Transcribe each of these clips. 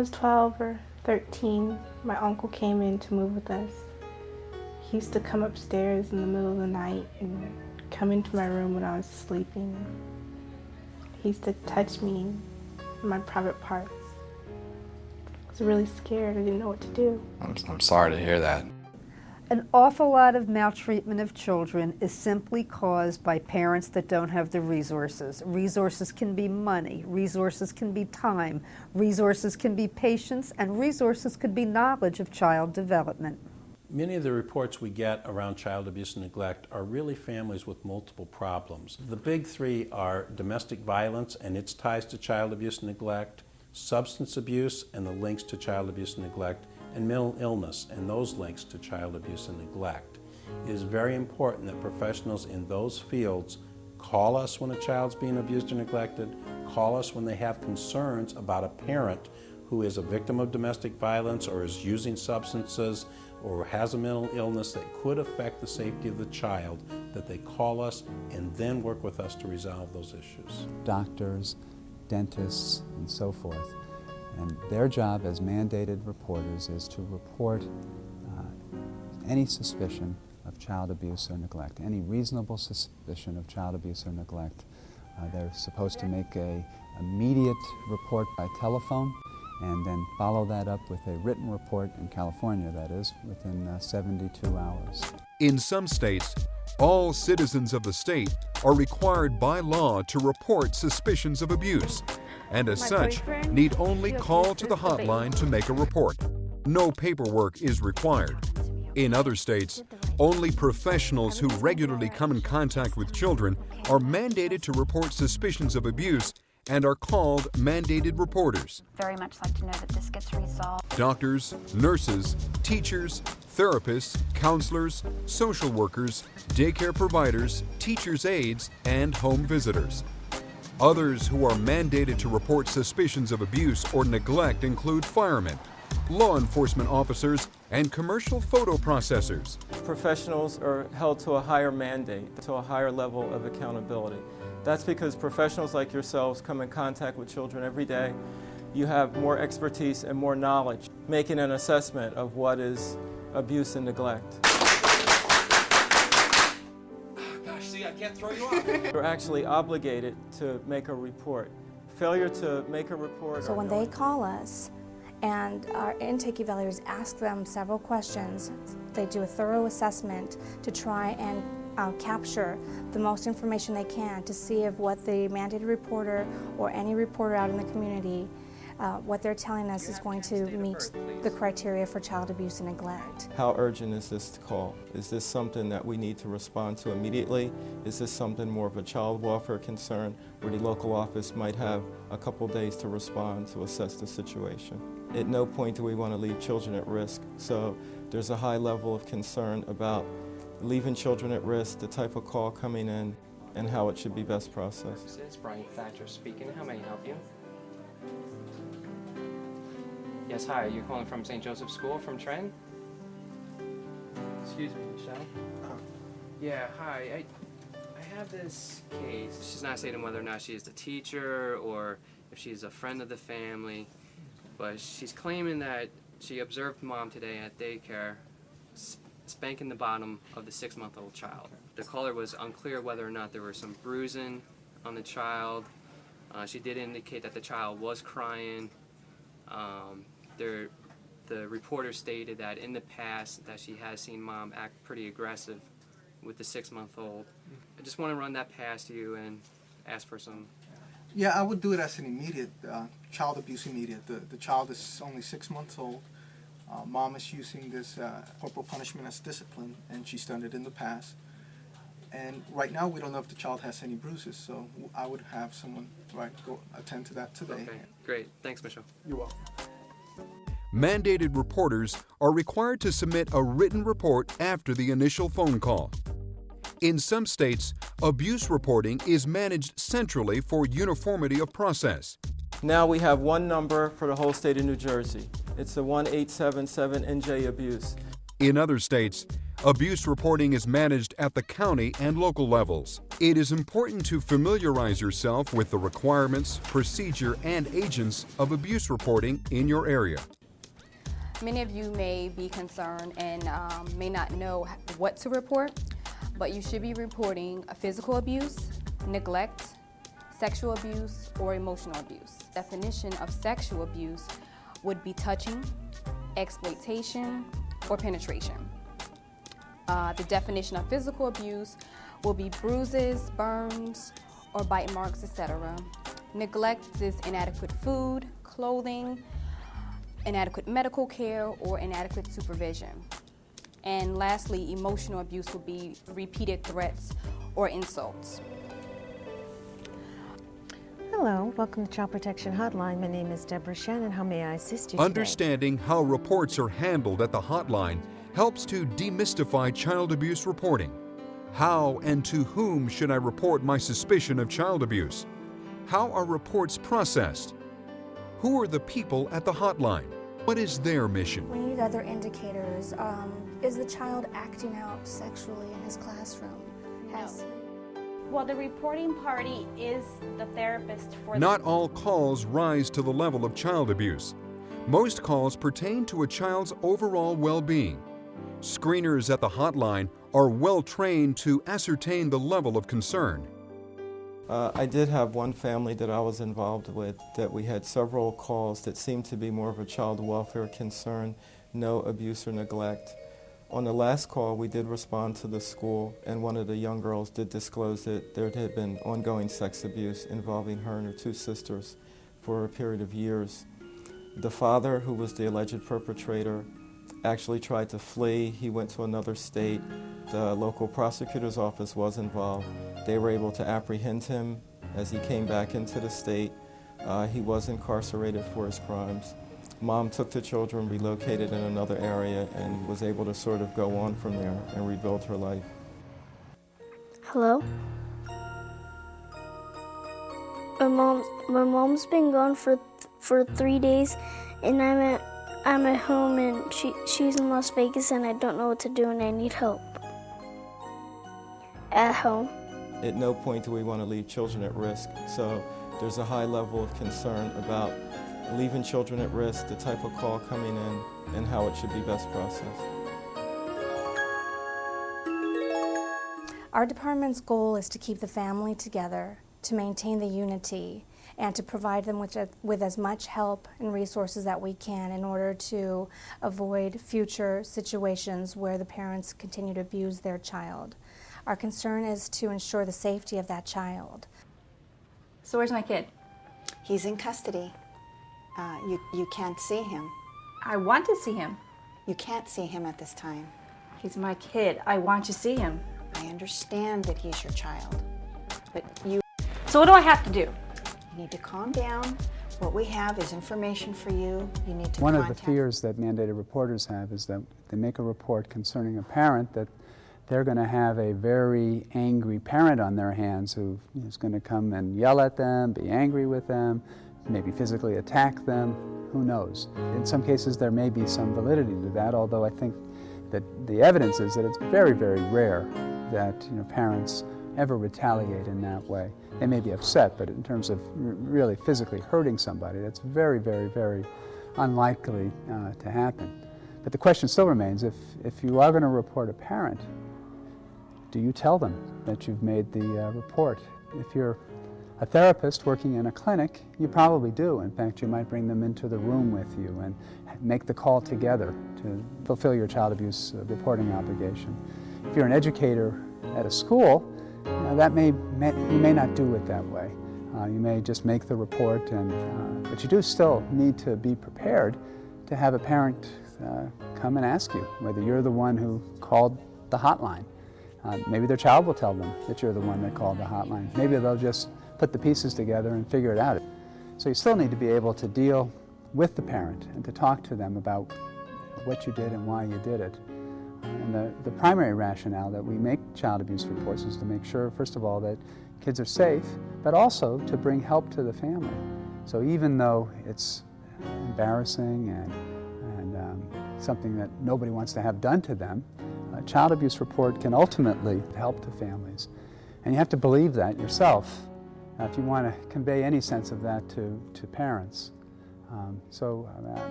was 12 or 13, my uncle came in to move with us. He used to come upstairs in the middle of the night and come into my room when I was sleeping. He used to touch me in my private parts. I was really scared. I didn't know what to do. I'm sorry to hear that. An awful lot of maltreatment of children is simply caused by parents that don't have the resources. Resources can be money, resources can be time, resources can be patience, and resources could be knowledge of child development. Many of the reports we get around child abuse and neglect are really families with multiple problems. The big three are domestic violence and its ties to child abuse and neglect, substance abuse and the links to child abuse and neglect, and mental illness and those links to child abuse and neglect. It is very important that professionals in those fields call us when a child's being abused or neglected, call us when they have concerns about a parent who is a victim of domestic violence or is using substances or has a mental illness that could affect the safety of the child, that they call us and then work with us to resolve those issues. Doctors, dentists, and so forth. And their job as mandated reporters is to report any suspicion of child abuse or neglect, any reasonable suspicion of child abuse or neglect. They're supposed to make an immediate report by telephone and then follow that up with a written report in California, that is, within 72 hours. In some states, all citizens of the state are required by law to report suspicions of abuse, and as such, need only call to the hotline to make a report. No paperwork is required. In other states, only professionals who regularly come in contact with children are mandated to report suspicions of abuse and are called mandated reporters. Very much like to know that this gets resolved. Doctors, nurses, teachers, therapists, counselors, social workers, daycare providers, teachers' aides, and home visitors. Others who are mandated to report suspicions of abuse or neglect include firemen, law enforcement officers, and commercial photo processors. Professionals are held to a higher mandate, to a higher level of accountability. That's because professionals like yourselves come in contact with children every day. You have more expertise and more knowledge, making an assessment of what is abuse and neglect. I can't throw you off. You're actually obligated to make a report. Failure to make a report. So when they call us and our intake evaluators ask them several questions, they do a thorough assessment to try and capture the most information they can to see if what the mandated reporter or any reporter out in the community, what they're telling us is going to meet the criteria for child abuse and neglect. How urgent is this call? Is this something that we need to respond to immediately? Is this something more of a child welfare concern where the local office might have a couple days to respond to assess the situation? At no point do we want to leave children at risk, so there's a high level of concern about leaving children at risk, the type of call coming in, and how it should be best processed. It's Brian Thatcher speaking. How may I help you? Yes, hi. You're calling from St. Joseph's School from Trent? Excuse me, Michelle? Yeah, hi. I have this case. She's not stating whether or not she is the teacher or if she's a friend of the family, but she's claiming that she observed mom today at daycare spanking the bottom of the 6-month-old child. The caller was unclear whether or not there was some bruising on the child. She did indicate that the child was crying. The reporter stated that in the past that she has seen mom act pretty aggressive with the 6-month-old. I just want to run that past you and ask for some. Yeah, I would do it as an immediate, child abuse immediate. The child is only 6 months old. Mom is using this corporal punishment as discipline, and she's done it in the past. And right now, we don't know if the child has any bruises, so I would have someone go attend to that today. Okay, great. Thanks, Michelle. You're welcome. Mandated reporters are required to submit a written report after the initial phone call. In some states, abuse reporting is managed centrally for uniformity of process. Now we have one number for the whole state of New Jersey. It's the 1-877-NJ-ABUSE. In other states, Abuse reporting is managed at the county and local levels. It is important to familiarize yourself with the requirements, procedure, and agents of abuse reporting in your area. Many of you may be concerned and may not know what to report, but you should be reporting physical abuse, neglect, sexual abuse, or emotional abuse. Definition of sexual abuse would be touching, exploitation, or penetration. The definition of physical abuse will be bruises, burns, or bite marks, etc. Neglect is inadequate food, clothing, inadequate medical care, or inadequate supervision. And lastly, emotional abuse will be repeated threats or insults. Hello, welcome to Child Protection Hotline. My name is Deborah Shannon. How may I assist you today? Understanding how reports are handled at the hotline helps to demystify child abuse reporting. How and to whom should I report my suspicion of child abuse? How are reports processed? Who are the people at the hotline? What is their mission? We need other indicators. Is the child acting out sexually in his classroom? Well, the reporting party is the therapist for Not all calls rise to the level of child abuse. Most calls pertain to a child's overall well-being. Screeners at the hotline are well trained to ascertain the level of concern. I did have one family that I was involved with that we had several calls that seemed to be more of a child welfare concern, no abuse or neglect. On the last call, we did respond to the school, and one of the young girls did disclose that there had been ongoing sex abuse involving her and her two sisters for a period of years. The father, who was the alleged perpetrator, actually tried to flee. He went to another state. The local prosecutor's office was involved. They were able to apprehend him as he came back into the state. He was incarcerated for his crimes. Mom took the children, relocated in another area, and was able to sort of go on from there and rebuild her life. Hello? My mom's been gone for 3 days, and I'm at home, and she's in Las Vegas, and I don't know what to do, and I need help at home. At no point do we want to leave children at risk, so there's a high level of concern about leaving children at risk, the type of call coming in, and how it should be best processed. Our department's goal is to keep the family together, to maintain the unity, and to provide them with as much help and resources that we can in order to avoid future situations where the parents continue to abuse their child. Our concern is to ensure the safety of that child. So where's my kid? He's in custody. You can't see him. I want to see him. You can't see him at this time. He's my kid. I want to see him. I understand that he's your child, but you... So what do I have to do? You need to calm down. What we have is information for you. You need to One of the fears that mandated reporters have is that they make a report concerning a parent that they're going to have a very angry parent on their hands who is going to come and yell at them, be angry with them, maybe physically attack them, who knows. In some cases there may be some validity to that, although I think that the evidence is that it's very, very rare that parents ever retaliate in that way. They may be upset, but in terms of really physically hurting somebody, that's very, very, very unlikely to happen. But the question still remains, if you are going to report a parent, do you tell them that you've made the report? If you're a therapist working in a clinic, you probably do. In fact, you might bring them into the room with you and make the call together to fulfill your child abuse reporting obligation. If you're an educator at a school, you may not do it that way. You may just make the report, but you do still need to be prepared to have a parent come and ask you whether you're the one who called the hotline. Maybe their child will tell them that you're the one that called the hotline. Maybe they'll just put the pieces together and figure it out. So you still need to be able to deal with the parent and to talk to them about what you did and why you did it. And the primary rationale that we make child abuse reports is to make sure, first of all, that kids are safe, but also to bring help to the family. So even though it's embarrassing and something that nobody wants to have done to them, A child abuse report can ultimately help the families. And you have to believe that yourself if you want to convey any sense of that to parents.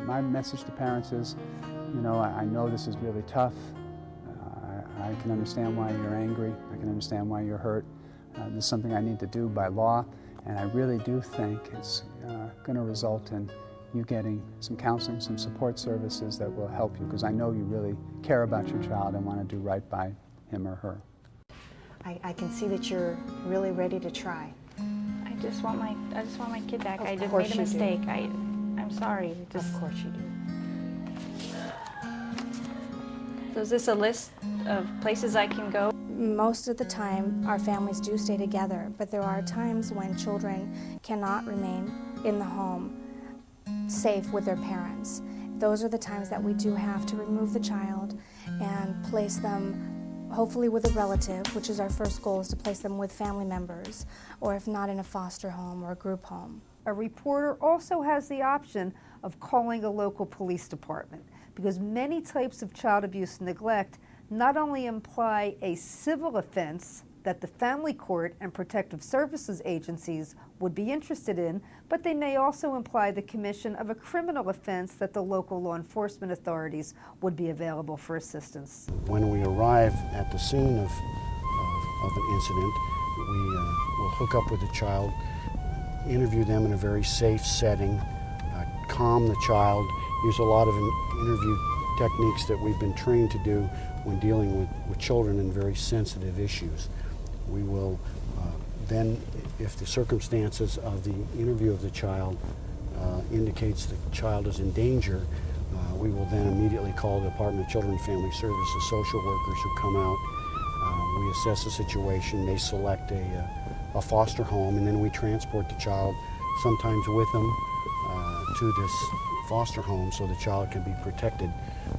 My message to parents is, I know this is really tough. I can understand why you're angry. I can understand why you're hurt. This is something I need to do by law, and I really do think it's going to result in you getting some counseling, some support services that will help you, because I know you really care about your child and want to do right by him or her. I can see that you're really ready to try. I just want my kid back. I just course made a you do. mistake. I'm sorry. Of course you do. So is this a list of places I can go? Most of the time, our families do stay together, but there are times when children cannot remain in the home safe with their parents. Those are the times that we do have to remove the child and place them hopefully with a relative, which is our first goal, is to place them with family members, or if not, in a foster home or a group home. A reporter also has the option of calling a local police department, because many types of child abuse and neglect not only imply a civil offense that the family court and protective services agencies would be interested in, but they may also imply the commission of a criminal offense that the local law enforcement authorities would be available for assistance. When we arrive at the scene of an incident, we will hook up with the child, interview them in a very safe setting, calm the child, use a lot of interview techniques that we've been trained to do when dealing with children and very sensitive issues. We will then, if the circumstances of the interview of the child indicates the child is in danger, we will then immediately call the Department of Children and Family Services social workers who come out. We assess the situation, they select a foster home, and then we transport the child, sometimes with them, to this foster home so the child can be protected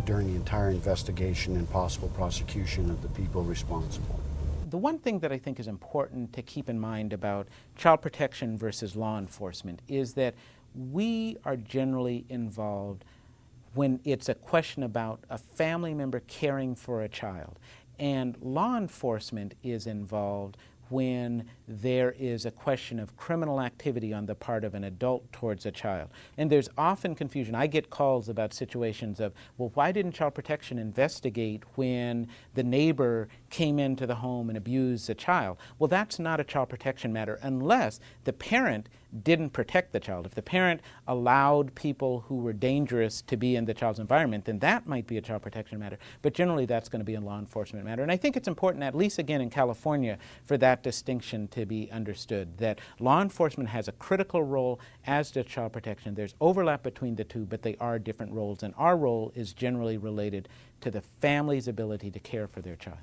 during the entire investigation and possible prosecution of the people responsible. The one thing that I think is important to keep in mind about child protection versus law enforcement is that we are generally involved when it's a question about a family member caring for a child, and law enforcement is involved when there is a question of criminal activity on the part of an adult towards a child. And there's often confusion. I get calls about situations of, well, why didn't Child Protection investigate when the neighbor came into the home and abused a child? Well, that's not a child protection matter unless the parent didn't protect the child. If the parent allowed people who were dangerous to be in the child's environment, then that might be a child protection matter. But generally that's going to be a law enforcement matter. And I think it's important, at least again in California, for that distinction to be understood, that law enforcement has a critical role, as does child protection. There's overlap between the two, but they are different roles. And our role is generally related to the family's ability to care for their child.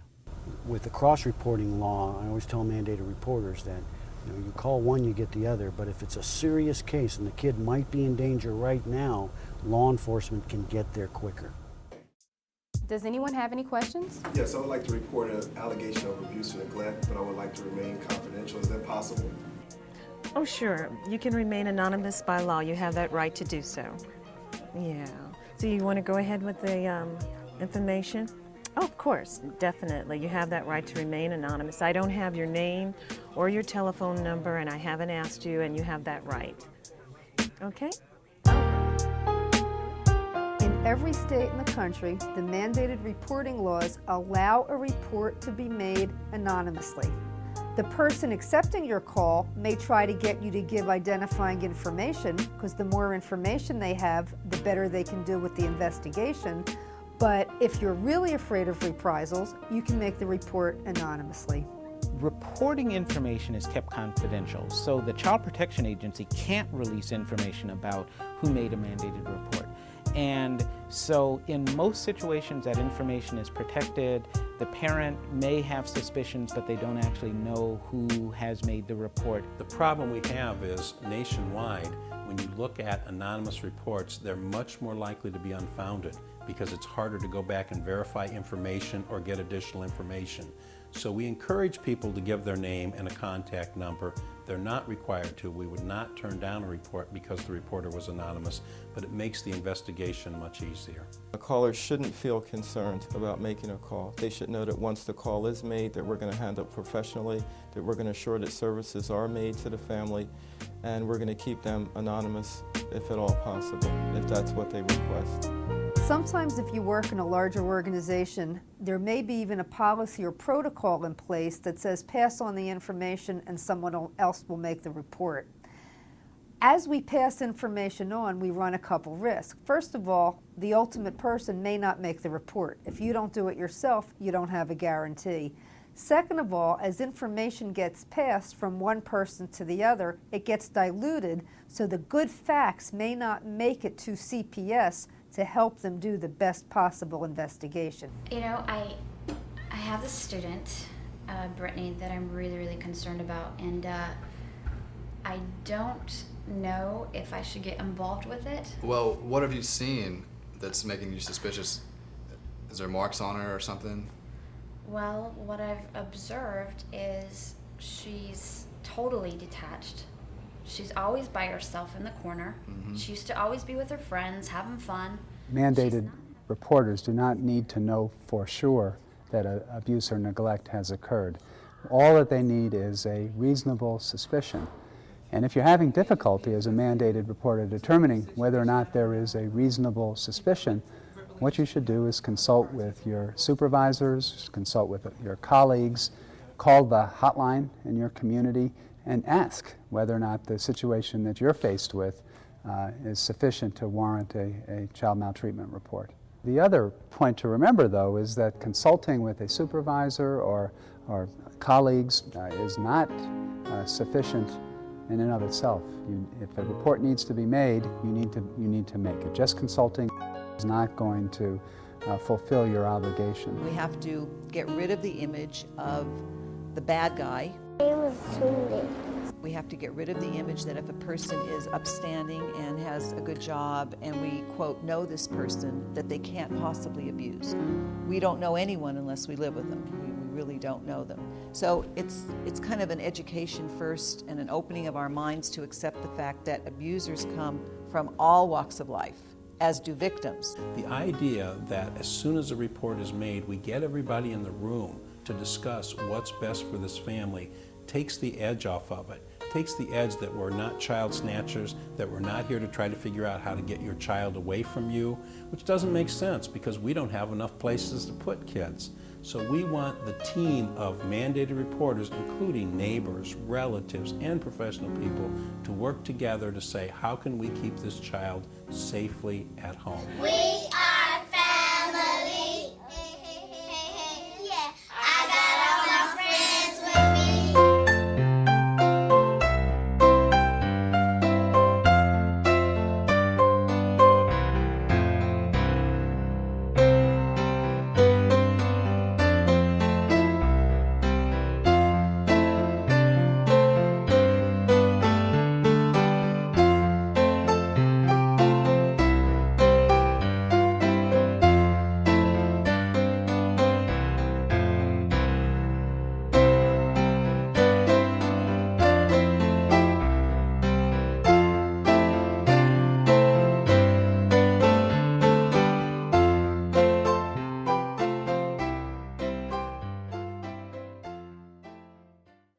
With the cross-reporting law, I always tell mandated reporters that you call one, you get the other, but if it's a serious case and the kid might be in danger right now, law enforcement can get there quicker. Does anyone have any questions? Yes, I would like to report an allegation of abuse and neglect, but I would like to remain confidential. Is that possible? Oh, sure. You can remain anonymous by law. You have that right to do so. Yeah. So you want to go ahead with the information? Oh, of course, definitely. You have that right to remain anonymous. I don't have your name or your telephone number, and I haven't asked you, and you have that right. Okay? In every state in the country, the mandated reporting laws allow a report to be made anonymously. The person accepting your call may try to get you to give identifying information, because the more information they have, the better they can do with the investigation. But if you're really afraid of reprisals, you can make the report anonymously. Reporting information is kept confidential, so the Child Protection Agency can't release information about who made a mandated report. And so in most situations that information is protected. The parent may have suspicions, but they don't actually know who has made the report. The problem we have is nationwide, when you look at anonymous reports, they're much more likely to be unfounded because it's harder to go back and verify information or get additional information. So we encourage people to give their name and a contact number. They're not required to. We would not turn down a report because the reporter was anonymous, but it makes the investigation much easier. A caller shouldn't feel concerned about making a call. They should know that once the call is made, that we're going to handle it professionally, that we're going to ensure that services are made to the family, and we're going to keep them anonymous if at all possible, if that's what they request. Sometimes if you work in a larger organization, there may be even a policy or protocol in place that says pass on the information and someone else will make the report. As we pass information on, we run a couple risks. First of all, the ultimate person may not make the report. If you don't do it yourself, you don't have a guarantee. Second of all, as information gets passed from one person to the other, it gets diluted, so the good facts may not make it to CPS to help them do the best possible investigation. You know, I have this student, Brittany, that I'm really concerned about, and I don't know if I should get involved with it. Well, what have you seen that's making you suspicious? Is there marks on her or something? Well, what I've observed is she's totally detached. She's always by herself in the corner. She used to always be with her friends, having fun. Mandated reporters do not need to know for sure that abuse or neglect has occurred. All that they need is a reasonable suspicion. And if you're having difficulty as a mandated reporter determining whether or not there is a reasonable suspicion, what you should do is consult with your supervisors, consult with your colleagues, call the hotline in your community, and ask whether or not the situation that you're faced with is sufficient to warrant a child maltreatment report. The other point to remember, though, is that consulting with a supervisor or colleagues is not sufficient in and of itself. If a report needs to be made, you need to make it. Just consulting is not going to fulfill your obligation. We have to get rid of the image of the bad guy. We have to get rid of the image that if a person is upstanding and has a good job and we, quote, know this person, that they can't possibly abuse. We don't know anyone unless we live with them. We really don't know them. So it's kind of an education first and an opening of our minds to accept the fact that abusers come from all walks of life, as do victims. The idea that as soon as a report is made, we get everybody in the room to discuss what's best for this family takes the edge off of it. Takes the edge that we're not child snatchers, that we're not here to try to figure out how to get your child away from you, which doesn't make sense because we don't have enough places to put kids. So we want the team of mandated reporters, including neighbors, relatives, and professional people, to work together to say, how can we keep this child safely at home? We